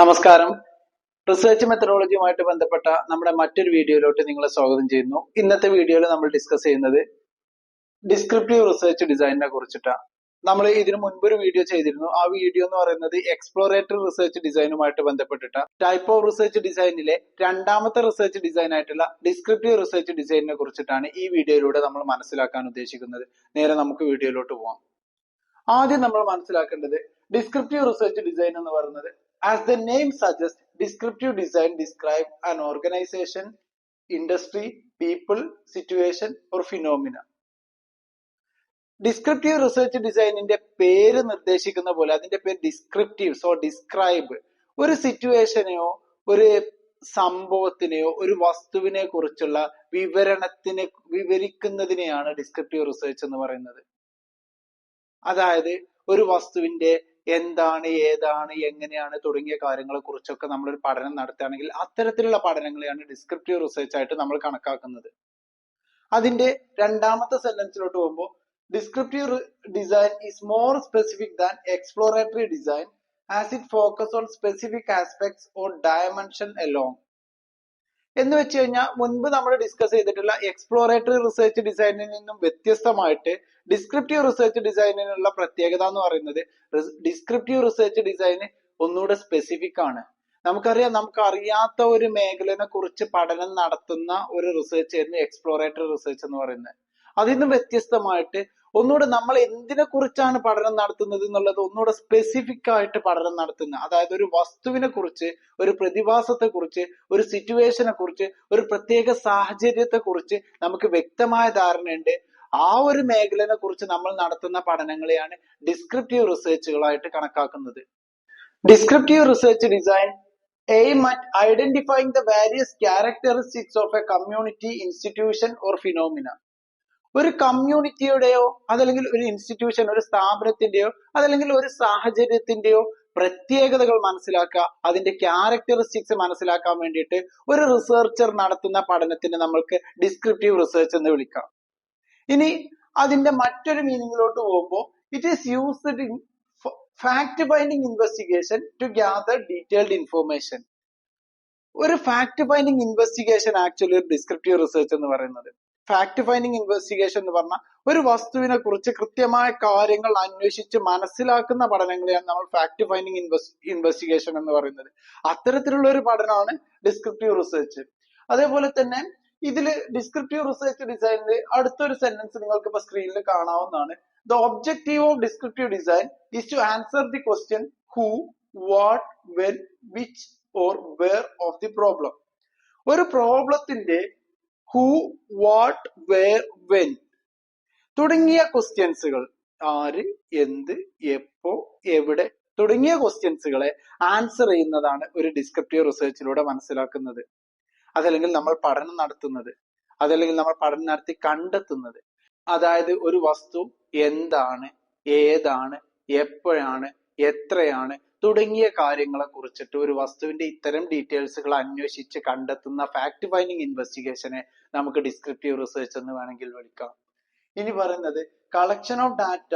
നമസ്കാരം. റിസർച്ച് മെത്തഡോളജിയുമായിട്ട് ബന്ധപ്പെട്ട നമ്മുടെ മറ്റൊരു വീഡിയോയിലോട്ട് നിങ്ങളെ സ്വാഗതം ചെയ്യുന്നു. ഇന്നത്തെ വീഡിയോയിൽ നമ്മൾ ഡിസ്കസ് ചെയ്യുന്നത് ഡിസ്ക്രിപ്റ്റീവ് റിസർച്ച് ഡിസൈനിനെ കുറിച്ചിട്ടാണ്. നമ്മൾ ഇതിനു മുൻപൊരു വീഡിയോ ചെയ്തിരുന്നു. ആ വീഡിയോ എന്ന് പറയുന്നത് എക്സ്പ്ലോറേറ്ററി റിസർച്ച് ഡിസൈനുമായിട്ട് ബന്ധപ്പെട്ടിട്ട ടൈപ്പ് ഓഫ് റിസർച്ച് ഡിസൈനിലെ രണ്ടാമത്തെ റിസർച്ച് ഡിസൈൻ ആയിട്ടുള്ള ഡിസ്ക്രിപ്റ്റീവ് റിസർച്ച് ഡിസൈനിനെ കുറിച്ചിട്ടാണ് ഈ വീഡിയോയിലൂടെ നമ്മൾ മനസ്സിലാക്കാൻ ഉദ്ദേശിക്കുന്നത്. നേരെ നമുക്ക് വീഡിയോയിലോട്ട് പോവാം. ആദ്യം നമ്മൾ മനസ്സിലാക്കേണ്ടത് ഡിസ്ക്രിപ്റ്റീവ് റിസർച്ച് ഡിസൈൻ എന്ന് പറയുന്നത്, as the name suggests, descriptive design describe an organization, industry, people, situation or phenomena. Descriptive research ഡിസൈനിന്റെ പേര് നിർദ്ദേശിക്കുന്ന പോലെ അതിന്റെ പേര് ഡിസ്ക്രിപ്റ്റീവ്. സോ ഡിസ്ക്രൈബ് ഒരു സിറ്റുവേഷനെയോ ഒരു സംഭവത്തിനെയോ ഒരു വസ്തുവിനെ കുറിച്ചുള്ള വിവരിക്കുന്നതിനെയാണ് ഡിസ്ക്രിപ്റ്റീവ് റിസർച്ച് എന്ന് പറയുന്നത്. അതായത് ഒരു വസ്തുവിന്റെ എന്താണ്, ഏതാണ്, എങ്ങനെയാണ് തുടങ്ങിയ കാര്യങ്ങളെ കുറിച്ചൊക്കെ നമ്മളൊരു പഠനം നടത്തുകയാണെങ്കിൽ അത്തരത്തിലുള്ള പഠനങ്ങളെയാണ് ഡിസ്ക്രിപ്റ്റീവ് റിസർച്ച് ആയിട്ട് നമ്മൾ കണക്കാക്കുന്നത്. അതിന്റെ രണ്ടാമത്തെ സെന്റൻസിലോട്ട് പോകുമ്പോൾ, descriptive design is more specific than exploratory design as it focus on specific aspects or dimension along. എന്ന് വെച്ച് കഴിഞ്ഞാൽ മുൻപ് നമ്മൾ ഡിസ്കസ് ചെയ്തിട്ടുള്ള എക്സ്പ്ലോറേറ്ററി റിസർച്ച് ഡിസൈനിൽ നിന്നും വ്യത്യസ്തമായിട്ട് ഡിസ്ക്രിപ്റ്റീവ് റിസർച്ച് ഡിസൈനിനുള്ള പ്രത്യേകത എന്ന് പറയുന്നത്, ഡിസ്ക്രിപ്റ്റീവ് റിസർച്ച് ഡിസൈന് ഒന്നുകൂടെ സ്പെസിഫിക് ആണ്. നമുക്കറിയാം, നമുക്ക് അറിയാത്ത ഒരു മേഖലയെ കുറിച്ച് പഠനം നടത്തുന്ന ഒരു റിസർച്ച് ആയിരുന്നു എക്സ്പ്ലോറേറ്ററി റിസർച്ച് എന്ന് പറയുന്നത്. അതിൽ നിന്നും വ്യത്യസ്തമായിട്ട് ഒന്നുകൂടെ നമ്മൾ എന്തിനെ കുറിച്ചാണ് പഠനം നടത്തുന്നത് എന്നുള്ളത് ഒന്നുകൂടെ സ്പെസിഫിക് ആയിട്ട് പഠനം നടത്തുന്ന, അതായത് ഒരു വസ്തുവിനെ കുറിച്ച്, ഒരു പ്രതിഭാസത്തെ കുറിച്ച്, ഒരു സിറ്റുവേഷനെ കുറിച്ച്, ഒരു പ്രത്യേക സാഹചര്യത്തെ കുറിച്ച് നമുക്ക് വ്യക്തമായ ധാരണയുണ്ട്. ആ ഒരു മേഖലയെ കുറിച്ച് നമ്മൾ നടത്തുന്ന പഠനങ്ങളെയാണ് ഡിസ്ക്രിപ്റ്റീവ് റിസർച്ചുകളായിട്ട് കണക്കാക്കുന്നത്. Descriptive research design aim at identifying the various characteristics of a community, institution or phenomena. ഒരു കമ്മ്യൂണിറ്റിയുടെയോ അതല്ലെങ്കിൽ ഒരു ഇൻസ്റ്റിറ്റ്യൂഷൻ, ഒരു സ്ഥാപനത്തിന്റെയോ അതല്ലെങ്കിൽ ഒരു സാഹചര്യത്തിന്റെയോ പ്രത്യേകതകൾ മനസ്സിലാക്കുക, അതിന്റെ ക്യാരക്ടറിസ്റ്റിക്സ് മനസ്സിലാക്കാൻ വേണ്ടിയിട്ട് ഒരു റിസർച്ചർ നടത്തുന്ന പഠനത്തിന് നമ്മൾക്ക് ഡിസ്ക്രിപ്റ്റീവ് റിസർച്ച് എന്ന് വിളിക്കാം. ഇനി അതിന്റെ മറ്റൊരു മീനിങ്ങിലോട്ട് പോകുമ്പോൾ, it is used in fact finding investigation to gather detailed information. ഒരു ഫാക്ട് ഫൈൻഡിങ് ഇൻവെസ്റ്റിഗേഷൻ ആക്ച്വലി ഒരു ഡിസ്ക്രിപ്റ്റീവ് റിസർച്ച് എന്ന് പറയുന്നത്. ഫാക്ട് ഫൈൻഡിങ് ഇൻവെസ്റ്റിഗേഷൻ എന്ന് പറഞ്ഞാൽ ഒരു വസ്തുവിനെ കുറിച്ച് കൃത്യമായ കാര്യങ്ങൾ അന്വേഷിച്ച് മനസ്സിലാക്കുന്ന പഠനങ്ങളെയാണ് നമ്മൾ ഫാക്ട് ഫൈൻഡിങ് ഇൻവെസ്റ്റിഗേഷൻ എന്ന് പറയുന്നത്. അത്തരത്തിലുള്ള ഒരു പഠനമാണ് ഡിസ്ക്രിപ്റ്റീവ് റിസർച്ച്. അതേപോലെ തന്നെ ഇതില് ഡിസ്ക്രിപ്റ്റീവ് റിസർച്ച് ഡിസൈനിൽ അടുത്തൊരു സെന്റൻസ് നിങ്ങൾക്ക് ഇപ്പൊ സ്ക്രീനിൽ കാണാവുന്നതാണ്. The objective of descriptive design is to answer the question who, what, when, which or where of the problem. ഒരു പ്രോബ്ലത്തിന്റെ ഹു, വാട്ട്, വേർ, വെൻ തുടങ്ങിയ ക്വസ്റ്റ്യൻസുകൾ, ആര്, എന്ത്, എപ്പോ, എവിടെ തുടങ്ങിയ ക്വസ്റ്റ്യൻസുകളെ ആൻസർ ചെയ്യുന്നതാണ് ഒരു ഡിസ്ക്രിപ്റ്റീവ് റിസർച്ചിലൂടെ മനസ്സിലാക്കുന്നത്. അതല്ലെങ്കിൽ നമ്മൾ പഠനം നടത്തുന്നത്, അതല്ലെങ്കിൽ നമ്മൾ പഠനം നടത്തി കണ്ടെത്തുന്നത്. അതായത് ഒരു വസ്തു എന്താണ്, ഏതാണ്, എപ്പോഴാണ്, എത്രയാണ് തുടങ്ങിയ കാര്യങ്ങളെ കുറിച്ചിട്ട് ഒരു വസ്തുവിന്റെ ഇത്തരം ഡീറ്റെയിൽസുകൾ അന്വേഷിച്ച് കണ്ടെത്തുന്ന ഫാക്ട് ഫൈൻഡിങ് ഇൻവെസ്റ്റിഗേഷനെ നമുക്ക് ഡിസ്ക്രിപ്റ്റീവ് റിസർച്ച് എന്ന് വേണമെങ്കിൽ വിളിക്കാം. ഇനി പറയുന്നത്, collection of data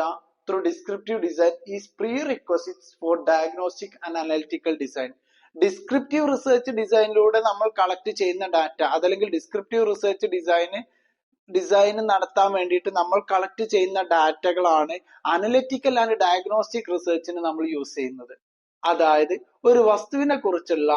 through descriptive design is prerequisites for diagnostic and analytical design. Descriptive research ഡിസൈനിലൂടെ നമ്മൾ കളക്ട് ചെയ്യുന്ന ഡാറ്റ, അതല്ലെങ്കിൽ ഡിസ്ക്രിപ്റ്റീവ് റിസർച്ച് ഡിസൈൻ നടത്താൻ വേണ്ടിയിട്ട് നമ്മൾ കളക്ട് ചെയ്യുന്ന ഡാറ്റകളാണ് അനലിറ്റിക്കൽ ആൻഡ് ഡയഗ്നോസ്റ്റിക് റിസർച്ചിന് നമ്മൾ യൂസ് ചെയ്യുന്നത്. അതായത് ഒരു വസ്തുവിനെ കുറിച്ചുള്ള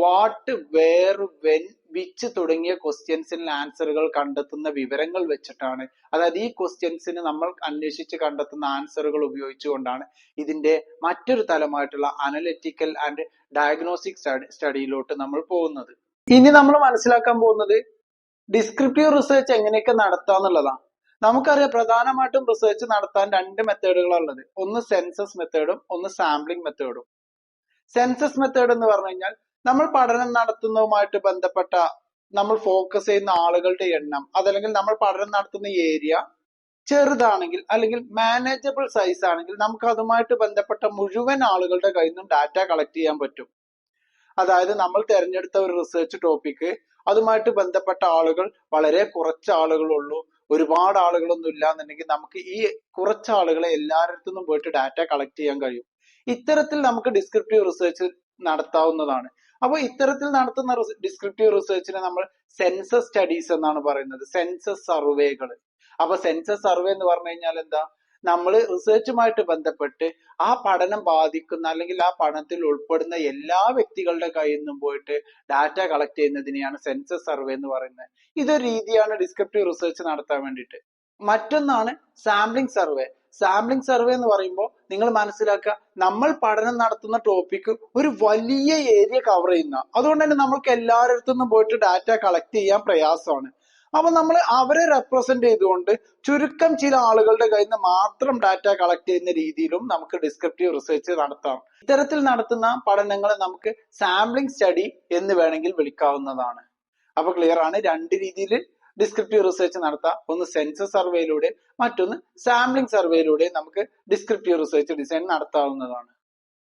വാട്ട്, വേർ, വെൻ, വിച്ച് തുടങ്ങിയ ക്വസ്റ്റ്യൻസിന് ആൻസറുകൾ കണ്ടെത്തുന്ന വിവരങ്ങൾ വെച്ചിട്ടാണ്, അതായത് ഈ ക്വസ്റ്റ്യൻസിന് നമ്മൾ അന്വേഷിച്ച് കണ്ടെത്തുന്ന ആൻസറുകൾ ഉപയോഗിച്ചുകൊണ്ടാണ് ഇതിന്റെ മറ്റൊരു തലമായിട്ടുള്ള അനലിറ്റിക്കൽ ആൻഡ് ഡയഗ്നോസ്റ്റിക് സ്റ്റഡിയിലോട്ട് നമ്മൾ പോകുന്നത്. ഇനി നമ്മൾ മനസ്സിലാക്കാൻ പോകുന്നത് ഡിസ്ക്രിപ്റ്റീവ് റിസർച്ച് എങ്ങനെയൊക്കെ നടത്താന്നുള്ളതാണ്. നമുക്കറിയാം, പ്രധാനമായിട്ടും റിസർച്ച് നടത്താൻ രണ്ട് മെത്തേഡുകളാണ് ഉള്ളത്. ഒന്ന് സെൻസസ് മെത്തേഡും ഒന്ന് സാമ്പിളിംഗ് മെത്തേഡും. സെൻസസ് മെത്തേഡ് എന്ന് പറഞ്ഞു കഴിഞ്ഞാൽ നമ്മൾ പഠനം നടത്തുന്നതുമായിട്ട് ബന്ധപ്പെട്ട നമ്മൾ ഫോക്കസ് ചെയ്യുന്ന ആളുകളുടെ എണ്ണം, അതല്ലെങ്കിൽ നമ്മൾ പഠനം നടത്തുന്ന ഏരിയ ചെറുതാണെങ്കിൽ അല്ലെങ്കിൽ മാനേജബിൾ സൈസ് ആണെങ്കിൽ നമുക്ക് അതുമായിട്ട് ബന്ധപ്പെട്ട മുഴുവൻ ആളുകളുടെ കയ്യിൽ നിന്നും ഡാറ്റ കളക്ട് ചെയ്യാൻ പറ്റും. അതായത് നമ്മൾ തിരഞ്ഞെടുത്ത ഒരു റിസർച്ച് ടോപ്പിക്ക്, അതുമായിട്ട് ബന്ധപ്പെട്ട ആളുകൾ വളരെ കുറച്ച് ആളുകളുള്ളൂ, ഒരുപാട് ആളുകളൊന്നും ഇല്ല എന്നുണ്ടെങ്കിൽ നമുക്ക് ഈ കുറച്ച് ആളുകളെ എല്ലായിടത്തു നിന്നും പോയിട്ട് ഡാറ്റ കളക്ട് ചെയ്യാൻ കഴിയും. ഇത്തരത്തിൽ നമുക്ക് ഡിസ്ക്രിപ്റ്റീവ് റിസർച്ച് നടത്താവുന്നതാണ്. അപ്പോൾ ഇത്തരത്തിൽ നടത്തുന്ന ഡിസ്ക്രിപ്റ്റീവ് റിസർച്ചിനെ നമ്മൾ സെൻസസ് സ്റ്റഡീസ് എന്നാണ് പറയുന്നത്, സെൻസസ് സർവേകൾ. അപ്പൊ സെൻസസ് സർവേ എന്ന് പറഞ്ഞു കഴിഞ്ഞാൽ എന്താ, നമ്മൾ റിസർച്ചുമായിട്ട് ബന്ധപ്പെട്ട് ആ പഠനം ബാധിക്കുന്ന അല്ലെങ്കിൽ ആ പഠനത്തിൽ ഉൾപ്പെടുന്ന എല്ലാ വ്യക്തികളുടെ കയ്യിൽ നിന്നും പോയിട്ട് ഡാറ്റ കളക്ട് ചെയ്യുന്നതിനെയാണ് സെൻസസ് സർവേ എന്ന് പറയുന്നത്. ഇതൊരു രീതിയാണ് ഡിസ്ക്രിപ്റ്റീവ് റിസർച്ച് നടത്താൻ വേണ്ടിയിട്ട്. മറ്റൊന്നാണ് സാമ്പിളിംഗ് സർവേ. സാമ്പിളിംഗ് സർവേ എന്ന് പറയുമ്പോൾ നിങ്ങൾ മനസ്സിലാക്കുക, നമ്മൾ പഠനം നടത്തുന്ന ടോപ്പിക് ഒരു വലിയ ഏരിയ കവർ ചെയ്യുന്ന, അതുകൊണ്ട് തന്നെ നമ്മൾക്ക് എല്ലാവരുടെ നിന്നും പോയിട്ട് ഡാറ്റ കളക്ട് ചെയ്യാൻ പ്രയാസമാണ്. അപ്പൊ നമ്മൾ അവരെ റെപ്രസെന്റ് ചെയ്തുകൊണ്ട് ചുരുക്കം ചില ആളുകളുടെ കയ്യിൽ നിന്ന് മാത്രം ഡാറ്റ കളക്ട് ചെയ്യുന്ന രീതിയിലും നമുക്ക് ഡിസ്ക്രിപ്റ്റീവ് റിസർച്ച് നടത്താം. ഇത്തരത്തിൽ നടത്തുന്ന പഠനങ്ങളെ നമുക്ക് സാമ്പിളിംഗ് സ്റ്റഡി എന്ന് വേണമെങ്കിൽ വിളിക്കാവുന്നതാണ്. അപ്പൊ ക്ലിയർ ആണ്, രണ്ട് രീതിയിൽ ഡിസ്ക്രിപ്റ്റീവ് റിസർച്ച് നടത്താം. ഒന്ന് സെൻസസ് സർവേയിലൂടെ, മറ്റൊന്ന് സാമ്പിളിംഗ് സർവേയിലൂടെ നമുക്ക് ഡിസ്ക്രിപ്റ്റീവ് റിസർച്ച് ഡിസൈൻ നടത്താവുന്നതാണ്.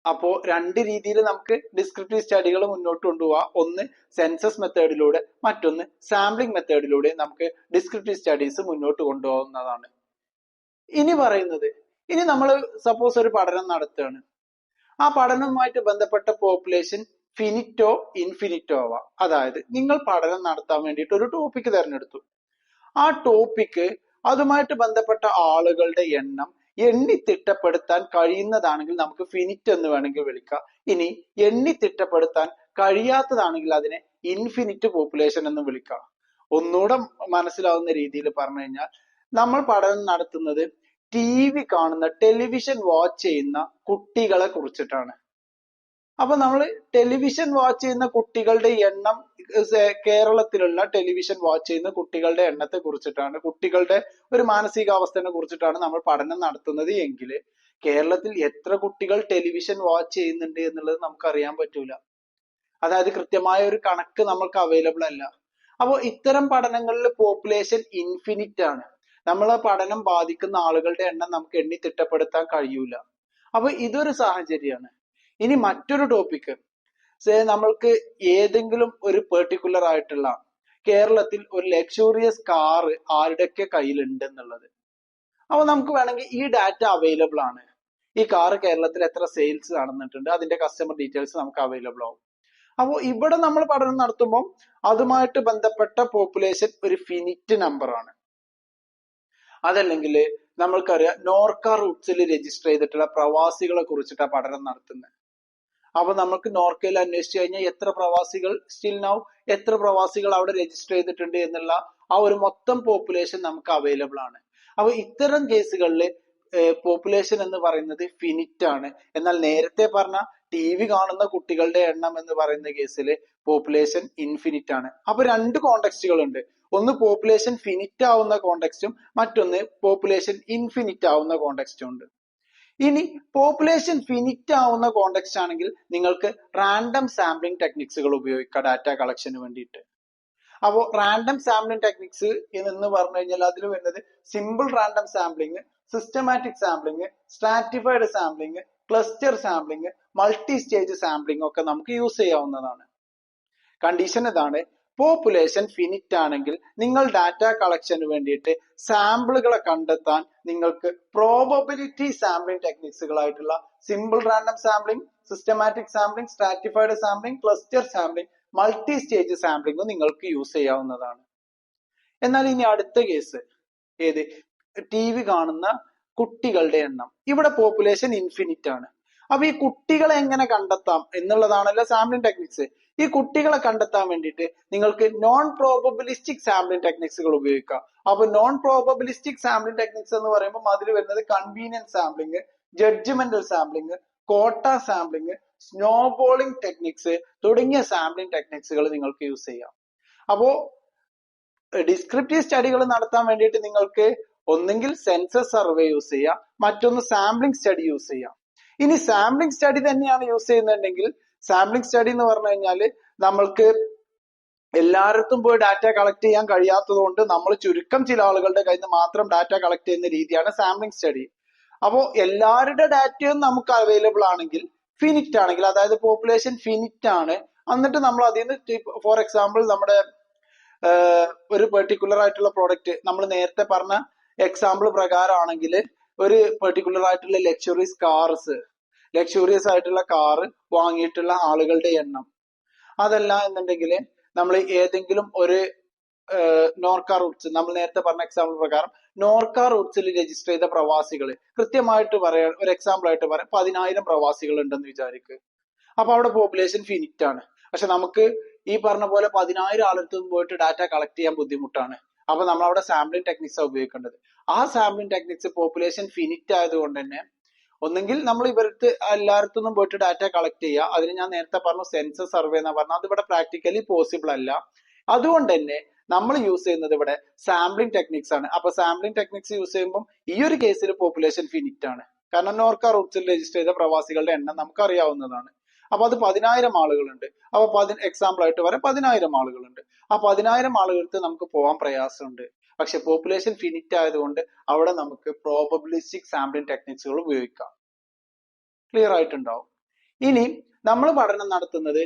അപ്പോ രണ്ട് രീതിയിൽ നമുക്ക് ഡിസ്ക്രിപ്റ്റീവ് സ്റ്റഡികൾ മുന്നോട്ട് കൊണ്ടുപോകാം. ഒന്ന് സെൻസസ് മെത്തേഡിലൂടെ, മറ്റൊന്ന് സാമ്പിളിംഗ് മെത്തേഡിലൂടെ നമുക്ക് ഡിസ്ക്രിപ്റ്റീവ് സ്റ്റഡീസ് മുന്നോട്ട് കൊണ്ടുപോകുന്നതാണ്. ഇനി നമ്മൾ സപ്പോസ് ഒരു പഠനം നടത്തുകയാണ്. ആ പഠനവുമായിട്ട് ബന്ധപ്പെട്ട പോപ്പുലേഷൻ ഫിനിറ്റോ ഇൻഫിനിറ്റോ ആവാം. അതായത് നിങ്ങൾ പഠനം നടത്താൻ വേണ്ടിയിട്ട് ഒരു ടോപ്പിക് തിരഞ്ഞെടുത്തു. ആ ടോപ്പിക്ക് അതുമായിട്ട് ബന്ധപ്പെട്ട ആളുകളുടെ എണ്ണം എണ്ണി തിട്ടപ്പെടുത്താൻ കഴിയുന്നതാണെങ്കിൽ നമുക്ക് ഫിനിറ്റ് എന്ന് വേണമെങ്കിൽ വിളിക്കാം. ഇനി എണ്ണി തിട്ടപ്പെടുത്താൻ കഴിയാത്തതാണെങ്കിൽ അതിനെ ഇൻഫിനിറ്റ് പോപ്പുലേഷൻ എന്ന് വിളിക്കാം. ഒന്നുകൂടെ മനസ്സിലാവുന്ന രീതിയിൽ പറഞ്ഞു കഴിഞ്ഞാൽ, നമ്മൾ പഠനം നടത്തുന്നത് TV കാണുന്ന, ടെലിവിഷൻ വാച്ച് ചെയ്യുന്ന കുട്ടികളെ കുറിച്ചിട്ടാണ്. അപ്പൊ നമ്മൾ ടെലിവിഷൻ വാച്ച് ചെയ്യുന്ന കുട്ടികളുടെ എണ്ണം, കേരളത്തിലുള്ള ടെലിവിഷൻ വാച്ച് ചെയ്യുന്ന കുട്ടികളുടെ എണ്ണത്തെ കുറിച്ചിട്ടാണ്, കുട്ടികളുടെ ഒരു മാനസികാവസ്ഥയെ കുറിച്ചിട്ടാണ് നമ്മൾ പഠനം നടത്തുന്നത് എങ്കിൽ കേരളത്തിൽ എത്ര കുട്ടികൾ ടെലിവിഷൻ വാച്ച് ചെയ്യുന്നുണ്ട് എന്നുള്ളത് നമുക്ക് അറിയാൻ പറ്റൂല. അതായത് കൃത്യമായ ഒരു കണക്ക് നമ്മൾക്ക് അവൈലബിൾ അല്ല. അപ്പോൾ ഇത്തരം പഠനങ്ങളിൽ പോപ്പുലേഷൻ ഇൻഫിനിറ്റ് ആണ്. നമ്മളെ പഠനം ബാധിക്കുന്ന ആളുകളുടെ എണ്ണം നമുക്ക് എണ്ണി തിട്ടപ്പെടുത്താൻ കഴിയൂല. അപ്പൊ ഇതൊരു സാഹചര്യമാണ്. ഇനി മറ്റൊരു ടോപ്പിക്, നമ്മൾക്ക് ഏതെങ്കിലും ഒരു പെർട്ടിക്കുലർ ആയിട്ടുള്ള കേരളത്തിൽ ഒരു ലക്ഷൂറിയസ് കാർ ആരുടെയൊക്കെ കയ്യിലുണ്ട് എന്നുള്ളത്. അപ്പൊ നമുക്ക് വേണമെങ്കിൽ ഈ ഡാറ്റ അവൈലബിൾ ആണ്. ഈ കാർ കേരളത്തിൽ എത്ര സെയിൽസ് നടന്നിട്ടുണ്ട്, അതിന്റെ കസ്റ്റമർ ഡീറ്റെയിൽസ് നമുക്ക് അവൈലബിൾ ആവും. അപ്പോൾ ഇവിടെ നമ്മൾ പഠനം നടത്തുമ്പോൾ അതുമായിട്ട് ബന്ധപ്പെട്ട പോപ്പുലേഷൻ ഒരു ഫിനിറ്റ് നമ്പർ ആണ്. അതല്ലെങ്കിൽ നമ്മൾക്കറിയാം നോർക്ക റൂട്ട്സിൽ രജിസ്റ്റർ ചെയ്തിട്ടുള്ള പ്രവാസികളെ കുറിച്ചിട്ടാണ് പഠനം നടത്തുന്നത്. അപ്പൊ നമുക്ക് നോർക്കയിൽ അന്വേഷിച്ചു കഴിഞ്ഞാൽ എത്ര പ്രവാസികൾ സ്റ്റിൽ നൗ എത്ര പ്രവാസികൾ അവിടെ രജിസ്റ്റർ ചെയ്തിട്ടുണ്ട് എന്നുള്ള ആ ഒരു മൊത്തം പോപ്പുലേഷൻ നമുക്ക് അവൈലബിൾ ആണ്. അപ്പൊ ഇത്തരം കേസുകളിൽ പോപ്പുലേഷൻ എന്ന് പറയുന്നത് ഫിനിറ്റ് ആണ്. എന്നാൽ നേരത്തെ പറഞ്ഞ TV കാണുന്ന കുട്ടികളുടെ എണ്ണം എന്ന് പറയുന്ന കേസിൽ പോപ്പുലേഷൻ ഇൻഫിനിറ്റ് ആണ്. അപ്പൊ രണ്ട് കോണ്ടെക്സ്റ്റുകൾ ഉണ്ട്. ഒന്ന് പോപ്പുലേഷൻ ഫിനിറ്റ് ആവുന്ന കോണ്ടെക്സ്റ്റും മറ്റൊന്ന് പോപ്പുലേഷൻ ഇൻഫിനിറ്റ് ആവുന്ന കോണ്ടെക്സ്റ്റും ഉണ്ട്. ഇനി പോപ്പുലേഷൻ ഫിനിറ്റ് ആവുന്ന കോണ്ടെക്സ്റ്റ് ആണെങ്കിൽ നിങ്ങൾക്ക് റാൻഡം സാമ്പിളിംഗ് ടെക്നിക്സുകൾ ഉപയോഗിക്കാം ഡാറ്റ കളക്ഷന് വേണ്ടിയിട്ട്. അപ്പോൾ റാൻഡം സാമ്പിളിംഗ് ടെക്നിക്സ് എന്ന് പറഞ്ഞു കഴിഞ്ഞാൽ അതിൽ വരുന്നത് simple random sampling, systematic sampling, stratified sampling, cluster sampling, multi stage sampling ഒക്കെ നമുക്ക് യൂസ് ചെയ്യാവുന്നതാണ്. കണ്ടീഷൻ ഇതാണ്, പോപ്പുലേഷൻ ഫിനിറ്റ് ആണെങ്കിൽ നിങ്ങൾ ഡാറ്റ കളക്ഷന് വേണ്ടിയിട്ട് സാമ്പിളുകളെ കണ്ടെത്താൻ നിങ്ങൾക്ക് പ്രോബബിലിറ്റി സാമ്പിളിംഗ് ടെക്നിക്സുകളായിട്ടുള്ള simple random sampling, systematic sampling, stratified sampling, cluster sampling, multi stage sampling നിങ്ങൾക്ക് യൂസ് ചെയ്യാവുന്നതാണ്. എന്നാൽ ഇനി അടുത്ത കേസ് ഏത്, TV കാണുന്ന കുട്ടികളുടെ എണ്ണം. ഇവിടെ പോപ്പുലേഷൻ ഇൻഫിനിറ്റ് ആണ്. അപ്പൊ ഈ കുട്ടികളെ എങ്ങനെ കണ്ടെത്താം എന്നുള്ളതാണല്ലോ സാമ്പിളിംഗ് ടെക്നിക്സ്. ഈ കുട്ടികളെ കണ്ടെത്താൻ വേണ്ടിയിട്ട് നിങ്ങൾക്ക് നോൺ പ്രോബബിലിസ്റ്റിക് സാമ്പിളിംഗ് ടെക്നിക്സുകൾ ഉപയോഗിക്കാം. അപ്പൊ നോൺ പ്രോബബിലിസ്റ്റിക് സാമ്പിളിംഗ് ടെക്നിക്സ് എന്ന് പറയുമ്പോൾ അതിൽ വരുന്നത് convenience sampling, judgmental sampling, quota sampling, snowballing techniques തുടങ്ങിയ സാമ്പിളിംഗ് ടെക്നിക്സുകൾ നിങ്ങൾക്ക് യൂസ് ചെയ്യാം. അപ്പോ ഡിസ്ക്രിപ്റ്റീവ് സ്റ്റഡികൾ നടത്താൻ വേണ്ടിയിട്ട് നിങ്ങൾക്ക് ഒന്നെങ്കിൽ സെൻസസ് സർവേ യൂസ് ചെയ്യാം, മറ്റൊന്ന് സാമ്പിളിംഗ് സ്റ്റഡി യൂസ് ചെയ്യാം. ഇനി സാമ്പിളിംഗ് സ്റ്റഡി തന്നെയാണ് യൂസ് ചെയ്യുന്നുണ്ടെങ്കിൽ സാമ്പിളിംഗ് സ്റ്റഡി എന്ന് പറഞ്ഞു കഴിഞ്ഞാല് നമ്മൾക്ക് എല്ലായിടത്തും പോയി ഡാറ്റ കളക്ട് ചെയ്യാൻ കഴിയാത്തത് കൊണ്ട് നമ്മൾ ചുരുക്കം ചില ആളുകളുടെ കയ്യിൽ നിന്ന് മാത്രം ഡാറ്റ കളക്ട് ചെയ്യുന്ന രീതിയാണ് സാമ്പിളിംഗ് സ്റ്റഡി. അപ്പോൾ എല്ലാവരുടെ ഡാറ്റയും നമുക്ക് അവൈലബിൾ ആണെങ്കിൽ, ഫിനിറ്റ് ആണെങ്കിൽ, അതായത് പോപ്പുലേഷൻ ഫിനിറ്റ് ആണ്, എന്നിട്ട് നമ്മൾ അതിൽ നിന്ന് ഫോർ എക്സാമ്പിൾ നമ്മുടെ ഒരു പെർട്ടിക്കുലർ ആയിട്ടുള്ള പ്രോഡക്റ്റ് നമ്മൾ നേരത്തെ പറഞ്ഞ എക്സാമ്പിൾ പ്രകാരമാണെങ്കിൽ ഒരു പെർട്ടിക്കുലർ ആയിട്ടുള്ള ലക്ഷറീസ് ആയിട്ടുള്ള കാറ് വാങ്ങിയിട്ടുള്ള ആളുകളുടെ എണ്ണം. അതല്ല എന്നുണ്ടെങ്കിൽ നമ്മൾ ഏതെങ്കിലും ഒരു നോർക്ക റൂട്ട്സ്, നമ്മൾ നേരത്തെ പറഞ്ഞ എക്സാമ്പിൾ പ്രകാരം നോർക്ക റൂട്ട്സിൽ രജിസ്റ്റർ ചെയ്ത പ്രവാസികൾ കൃത്യമായിട്ട് പറയാൻ ഒരു എക്സാമ്പിൾ ആയിട്ട് പറയാം 10,000 പ്രവാസികൾ ഉണ്ടെന്ന് വിചാരിക്കുക. അപ്പൊ അവിടെ പോപ്പുലേഷൻ ഫിനിറ്റ് ആണ്. പക്ഷെ നമുക്ക് ഈ പറഞ്ഞ പോലെ 10,000 ആളടുത്ത് പോയിട്ട് ഡാറ്റ കളക്ട് ചെയ്യാൻ ബുദ്ധിമുട്ടാണ്. അപ്പൊ നമ്മൾ അവിടെ സാമ്പിളിംഗ് ടെക്നിക്സ് ഉപയോഗിക്കേണ്ടത്. ആ സാമ്പിളിംഗ് ടെക്നിക്സ് പോപ്പുലേഷൻ ഫിനിറ്റ് ആയതുകൊണ്ട് തന്നെ ഒന്നെങ്കിൽ നമ്മൾ ഇവർക്ക് എല്ലായിടത്തുനിന്നും പോയിട്ട് ഡാറ്റ കളക്ട് ചെയ്യുക. അതിന് ഞാൻ നേരത്തെ പറഞ്ഞു സെൻസസ് സർവേ എന്നാ പറഞ്ഞത്. അത് ഇവിടെ പ്രാക്ടിക്കലി പോസിബിൾ അല്ല. അതുകൊണ്ട് തന്നെ നമ്മൾ യൂസ് ചെയ്യുന്നത് ഇവിടെ സാമ്പിളിംഗ് ടെക്നിക്സ് ആണ്. അപ്പൊ സാമ്പിളിംഗ് ടെക്നിക്സ് യൂസ് ചെയ്യുമ്പോൾ ഈ ഒരു കേസിൽ പോപ്പുലേഷൻ ഫിനിറ്റ് ആണ്. കാരണം നോർക്ക റൂട്ട്സിൽ രജിസ്റ്റർ ചെയ്ത പ്രവാസികളുടെ എണ്ണം നമുക്ക് അറിയാവുന്നതാണ്. അപ്പൊ അത് 10,000 ആളുകളുണ്ട്. അപ്പൊ എക്സാമ്പിൾ ആയിട്ട് പറയാം 10,000 ആളുകളുണ്ട്. ആ 10,000 ആളുകൾക്ക് നമുക്ക് പോകാൻ പ്രയാസമുണ്ട്. പക്ഷെ പോപ്പുലേഷൻ ഫിനിറ്റ് ആയതുകൊണ്ട് അവിടെ നമുക്ക് പ്രോബബിലിസ്റ്റിക് സാമ്പിളിംഗ് ടെക്നിക്സുകൾ ഉപയോഗിക്കാം. ക്ലിയർ ആയിട്ടുണ്ടാവും. ഇനി നമ്മൾ പഠനം നടത്തുന്നത്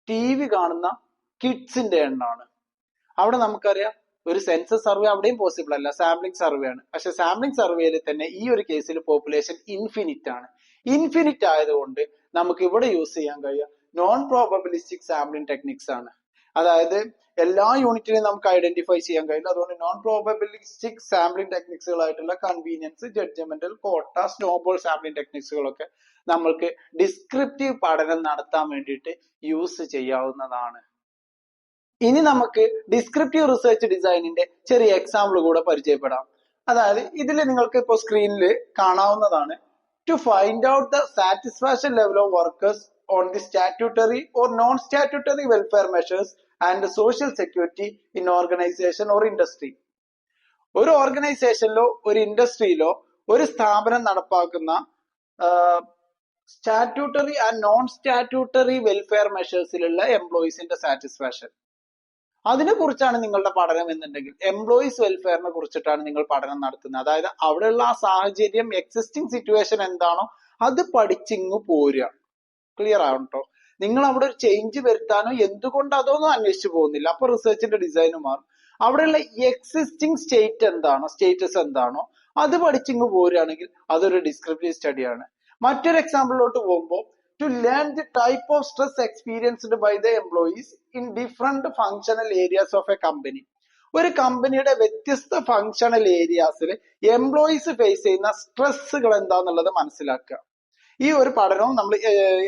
TV കാണുന്ന കിഡ്സിന്റെ എണ്ണമാണ്. അവിടെ നമുക്കറിയാം ഒരു സെൻസസ് സർവേ അവിടെയും പോസിബിൾ അല്ല, സാമ്പിളിംഗ് സർവേ ആണ്. പക്ഷെ സാമ്പിളിംഗ് സർവേയിൽ തന്നെ ഈ ഒരു കേസിൽ പോപ്പുലേഷൻ ഇൻഫിനിറ്റ് ആണ്. ഇൻഫിനിറ്റ് ആയതുകൊണ്ട് നമുക്ക് ഇവിടെ യൂസ് ചെയ്യാൻ കഴിയുക നോൺ പ്രോബബിലിസ്റ്റിക് സാമ്പിളിംഗ് ടെക്നിക്സ് ആണ്. അതായത് എല്ലാ യൂണിറ്റിനെയും നമുക്ക് ഐഡന്റിഫൈ ചെയ്യാൻ കഴിയില്ല. അതുകൊണ്ട് നോൺ പ്രോബബിലിസ്റ്റിക് സാമ്പിളിംഗ് ടെക്നിക്സുകളായിട്ടുള്ള convenience, judgmental, quota, snowball sampling ടെക്നിക്സുകളൊക്കെ നമ്മൾക്ക് ഡിസ്ക്രിപ്റ്റീവ് പഠനം നടത്താൻ വേണ്ടിയിട്ട് യൂസ് ചെയ്യാവുന്നതാണ്. ഇനി നമുക്ക് ഡിസ്ക്രിപ്റ്റീവ് റിസർച്ച് ഡിസൈനിന്റെ ചെറിയ എക്സാമ്പിൾ കൂടെ പരിചയപ്പെടാം. അതായത് ഇതിൽ നിങ്ങൾക്ക് ഇപ്പോൾ സ്ക്രീനിൽ കാണാവുന്നതാണ്. To find out the satisfaction level of workers on the statutory or non statutory welfare measures and social security in organization or industry. ഒരു ഓർഗനൈസേഷനിലോ ഒരു ഇൻഡസ്ട്രിയിലോ ഒരു സ്ഥാപനം നടപ്പാക്കുന്ന statutory and non statutory welfare മെഷേഴ്സിലുള്ള എംപ്ലോയീസിന്റെ സാറ്റിസ്ഫാക്ഷൻ, അതിനെ കുറിച്ചാണ് നിങ്ങളുടെ പഠനം എന്നുണ്ടെങ്കിൽ എംപ്ലോയീസ് വെൽഫെയറിനെ കുറിച്ചിട്ടാണ് നിങ്ങൾ പഠനം നടത്തുന്നത്. അതായത് അവിടെയുള്ള ആ സാഹചര്യം, എക്സിസ്റ്റിംഗ് സിറ്റുവേഷൻ എന്താണോ അത് പഠിച്ചിങ്ങു പോരുക. ക്ലിയർ ആവട്ടോ. നിങ്ങൾ അവിടെ ഒരു ചേഞ്ച് വരുത്താനോ എന്തുകൊണ്ട് അതൊന്നും അന്വേഷിച്ചു പോകുന്നില്ല. അപ്പൊ റിസർച്ചിന്റെ ഡിസൈന് മാറും. അവിടെയുള്ള എക്സിസ്റ്റിംഗ് സ്റ്റേറ്റ് എന്താണോ, സ്റ്റേറ്റസ് എന്താണോ അത് പഠിച്ചിങ്ങു പോരുകയാണെങ്കിൽ അതൊരു ഡിസ്ക്രിപ്റ്റീവ് സ്റ്റഡിയാണ്. മറ്റൊരു എക്സാമ്പിളിലോട്ട് പോകുമ്പോൾ to learn the type of stress experienced by the employees in different functional areas of a company. ഒരു കമ്പനിയുടെ വ്യത്യസ്ത ഫങ്ഷണൽ ഏരിയാസിൽ എംപ്ലോയീസ് ഫേസ് ചെയ്യുന്ന സ്ട്രെസ്സുകൾ എന്താന്നുള്ളത് മനസ്സിലാക്കുക. ഈ ഒരു പഠനവും നമ്മൾ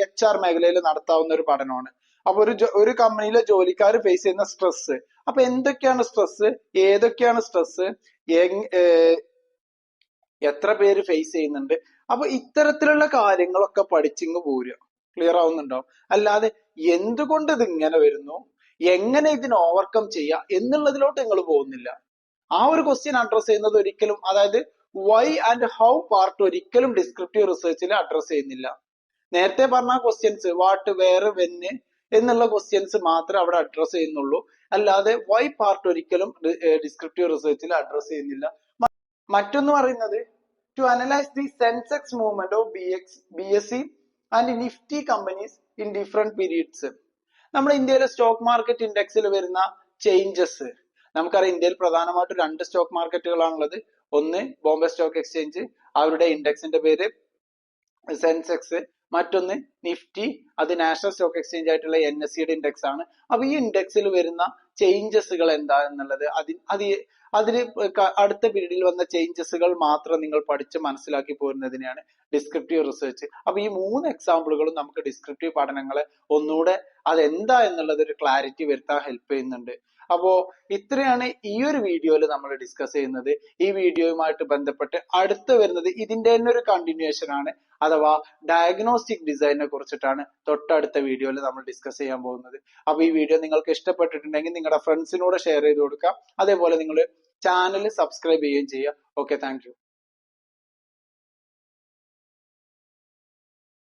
HR മേഖലയിൽ നടത്താവുന്ന ഒരു പഠനമാണ്. അപ്പൊ ഒരു കമ്പനിയിലെ ജോലിക്കാർ ഫേസ് ചെയ്യുന്ന സ്ട്രെസ്, അപ്പൊ എന്തൊക്കെയാണ് സ്ട്രെസ്, ഏതൊക്കെയാണ് സ്ട്രെസ്, എത്ര പേര് ഫേസ് ചെയ്യുന്നുണ്ട്, അപ്പൊ ഇത്തരത്തിലുള്ള കാര്യങ്ങളൊക്കെ പഠിച്ചിങ്ങ് പോരുക. ക്ലിയർ ആവുന്നുണ്ടോ? അല്ലാതെ എന്തുകൊണ്ട് ഇത് ഇങ്ങനെ വരുന്നു, എങ്ങനെ ഇതിനെ ഓവർകം ചെയ്യാം എന്നുള്ളതിലോട്ട് നിങ്ങൾ പോകുന്നില്ല. ആ ഒരു ക്വസ്റ്റ്യൻ അഡ്രസ് ചെയ്യുന്നത് ഒരിക്കലും, അതായത് വൈ ആൻഡ് ഹൗ പാർട്ട് ഒരിക്കലും ഡിസ്ക്രിപ്റ്റീവ് റിസർച്ചിൽ അഡ്രസ് ചെയ്യുന്നില്ല. നേരത്തെ പറഞ്ഞ ക്വസ്റ്റ്യൻസ് വാട്ട്, വേർ, വെന് എന്നുള്ള ക്വസ്റ്റ്യൻസ് മാത്രമേ അവിടെ അഡ്രസ് ചെയ്യുന്നുള്ളൂ. അല്ലാതെ വൈ പാർട്ട് ഒരിക്കലും ഡിസ്ക്രിപ്റ്റീവ് റിസർച്ചിൽ അഡ്രസ് ചെയ്യുന്നില്ല. മറ്റൊന്ന് പറയുന്നത് to analyze the Sensex movement of BSE and Nifty companies in different periods. നമ്മുടെ ഇന്ത്യയിലെ സ്റ്റോക്ക് മാർക്കറ്റ് ഇൻഡെക്സിൽ വരുന്ന ചേഞ്ചസ് നമുക്കറിയാം. ഇന്ത്യയിൽ പ്രധാനമായിട്ടും 2 സ്റ്റോക്ക് മാർക്കറ്റുകളാണുള്ളത്. ഒന്ന് ബോംബെ സ്റ്റോക്ക് എക്സ്ചേഞ്ച്, അവരുടെ ഇൻഡെക്സിന്റെ പേര് സെൻസെക്സ്. മറ്റൊന്ന് നിഫ്റ്റി, അത് നാഷണൽ സ്റ്റോക്ക് എക്സ്ചേഞ്ച് ആയിട്ടുള്ള NSEയുടെ ഇൻഡെക്സ് ആണ്. അപ്പൊ ഈ ഇൻഡെക്സിൽ വരുന്ന ചേഞ്ചസുകൾ എന്താ എന്നുള്ളത് അതിന് അടുത്ത പീരീഡിൽ വന്ന ചേഞ്ചസുകൾ മാത്രം നിങ്ങൾ പഠിച്ച് മനസ്സിലാക്കി പോരുന്നതിനെയാണ് ഡിസ്ക്രിപ്റ്റീവ് റിസർച്ച്. അപ്പൊ ഈ 3 എക്സാമ്പിളുകളും നമുക്ക് ഡിസ്ക്രിപ്റ്റീവ് പഠനങ്ങളെ ഒന്നുകൂടെ അതെന്താ എന്നുള്ളത് ഒരു ക്ലാരിറ്റി വരുത്താൻ ഹെൽപ്പ് ചെയ്യുന്നുണ്ട്. അപ്പോ ഇത്രയാണ് ഈ ഒരു വീഡിയോയിൽ നമ്മൾ ഡിസ്കസ് ചെയ്യുന്നത്. ഈ വീഡിയോയുമായിട്ട് ബന്ധപ്പെട്ട് അടുത്ത് വരുന്നത് ഇതിന്റെ തന്നെ ഒരു കണ്ടിന്യൂവേഷൻ ആണ്, അഥവാ ഡയഗ്നോസ്റ്റിക് ഡിസൈനെ കുറിച്ചിട്ടാണ് തൊട്ടടുത്ത വീഡിയോയിൽ നമ്മൾ ഡിസ്കസ് ചെയ്യാൻ പോകുന്നത്. അപ്പൊ ഈ വീഡിയോ നിങ്ങൾക്ക് ഇഷ്ടപ്പെട്ടിട്ടുണ്ടെങ്കിൽ നിങ്ങളുടെ ഫ്രണ്ട്സിനോട് ഷെയർ ചെയ്ത് കൊടുക്കുക. അതേപോലെ നിങ്ങൾ ചാനൽ സബ്സ്ക്രൈബ് ചെയ്യുകയും ചെയ്യുക. Okay, thank you.